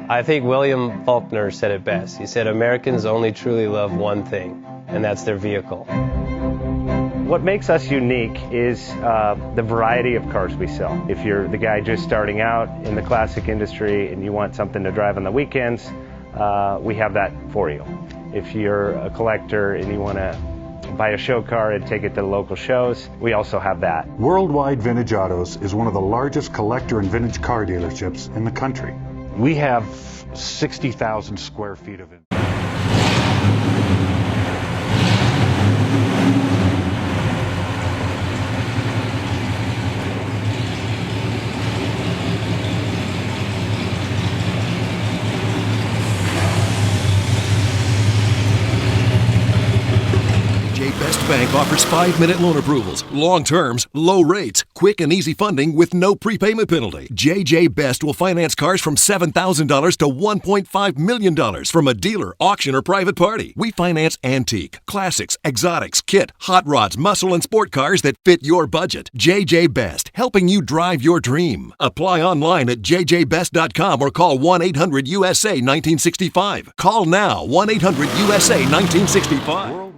I think William Faulkner said it best. He said, Americans only truly love one thing, and that's their vehicle. What makes us unique is the variety of cars we sell. If you're the guy just starting out in the classic industry and you want something to drive on the weekends, we have that for you. If you're a collector and you want to buy a show car and take it to the local shows, we also have that. Worldwide Vintage Autos is one of the largest collector and vintage car dealerships in the country. We have 60,000 square feet of it. Best Bank offers 5-minute loan approvals, long terms, low rates, quick and easy funding with no prepayment penalty. JJ Best will finance cars from $7,000 to $1.5 million from a dealer, auction, or private party. We finance antique, classics, exotics, kit, hot rods, muscle, and sport cars that fit your budget. JJ Best, helping you drive your dream. Apply online at jjbest.com or call 1-800-USA-1965. Call now, 1-800-USA-1965.